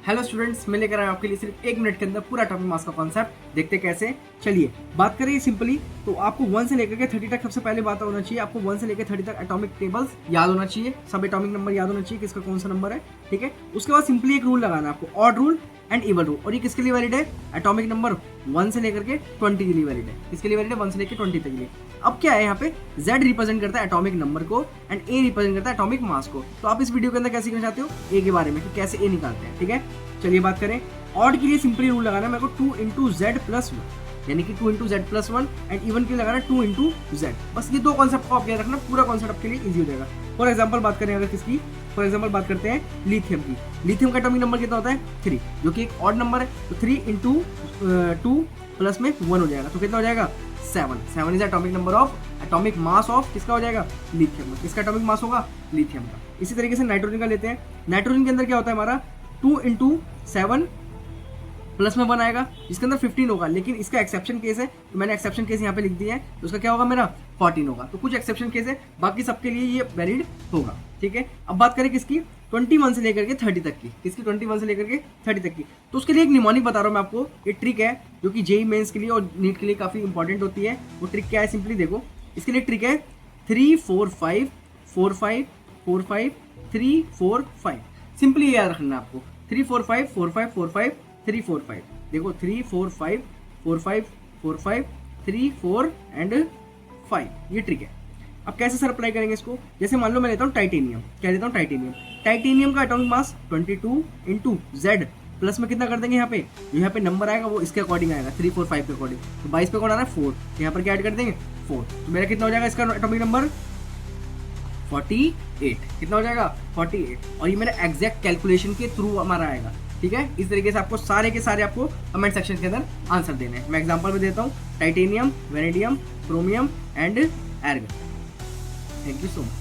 Hello students, मैं लेकर आया हूं आपके लिए सिर्फ 1 मिनट के अंदर पूरा एटॉमिक मास का कॉन्सेप्ट। देखते कैसे। चलिए बात करें सिंपली, तो आपको 1 से लेकर के 30 तक सबसे पहले बात होना चाहिए। आपको 1 से लेकर 30 तक एटॉमिक टेबल्स याद होना चाहिए, सब एटॉमिक नंबर याद होना चाहिए, किसका कौन सा नंबर है। ठीक है, उसके बाद सिंपली एक रूल लगाना है आपको, odd rule and even rule. और ये किसके लिए वैलिड है? एटॉमिक नंबर 1 से लेकर के 20 के लिए वैलिड है। किसके लिए वैलिड है? 1 से लेकर 20 तक के लिए। अब क्या है, यहाँ पे Z रिप्रेजेंट करता है एटॉमिक नंबर को एंड A रिप्रेजेंट करता है एटॉमिक मास को। तो आप इस वीडियो के अंदर क्या सीखना चाहते हो? A के बारे में, कि कैसे A निकालते हैं। ठीक है, चलिए बात करें। ऑड के लिए सिंपली रूल लगाना है मेरे को 2 इंटू Z प्लस 1, यानी कि 2 into Z plus 1। And even के लिए लगाना 2 इंटू Z। बस ये दो कॉन्सेप्ट को आप याद रखना, पूरा कॉन्सेप्ट आपके लिए इजी हो जाएगा। फॉर एग्जाम्पल बात करें अगर किसकी, फॉर एग्जाम्पल बात करते हैं लिथियम की। लिथियम का एटॉमिक नंबर कितना होता है? 3, जो कि एक ऑड नंबर है। तो 3 इंटू 2 प्लस में 1 हो जाएगा, तो कितना हो जाएगा? 7 is atomic number of, atomic mass of किसका हो जाएगा? लिथियम। किसका एटॉमिक मास होगा? लिथियम का। इसी तरीके से नाइट्रोजन का लेते हैं। नाइट्रोजन के अंदर क्या होता है हमारा? 2 इंटू 7 प्लस में 1 आएगा, इसके अंदर 15 होगा। लेकिन इसका एक्सेप्शन केस है, तो मैंने एक्सेप्शन केस यहाँ पे लिख दिया है। तो उसका क्या होगा मेरा? 14 होगा। तो कुछ एक्सेप्शन केस है, बाकी सबके लिए ये वैलिड होगा। ठीक है, अब बात करें किसकी? 21 से लेकर के 30 तक की। किसकी? 21 से लेकर के 30 तक की। तो उसके लिए एक निमोनिक बता रहा हूँ मैं आपको, ये ट्रिक है जो कि जेई मेंस के लिए और नीट के लिए काफी इंपॉर्टेंट होती है। वो ट्रिक क्या है? सिंपली देखो, इसके लिए ट्रिक है 3 4 5 4 5 4 5 3 4 5। सिंपली याद रखना है आपको, 3 4 5 4 5 4 5 3 4 5। देखो 3 4 5 4 5 4 5 3 4 एंड 5, ये ट्रिक है। अब कैसे सर अप्लाई करेंगे इसको? जैसे मान लो मैं लेता हूँ टाइटेनियम। क्या लेता हूँ? टाइटेनियम। टाइटेनियम का atomic mass 22 into Z plus में कितना कर देंगे? यहाँ पे जो यहाँ पे नंबर आएगा वो इसके अकॉर्डिंग आएगा, 3 4 5 के अकॉर्डिंग। तो 22 पे कौन आ रहा है? 4। तो यहाँ पर क्या ऐड कर देंगे? 4। तो मेरा कितना हो जाएगा इसका एटॉमिक नंबर? 48। कितना हो जाएगा? 48। और ये मेरा एग्जैक्ट कैलकुलेशन के थ्रू हमारा आएगा। ठीक है, इस तरीके से आपको सारे के सारे आपको कमेंट सेक्शन के अंदर आंसर देने हैं। मैं एग्जांपल में देता हूँ, titanium, vanadium, chromium and argan. Thank you so much.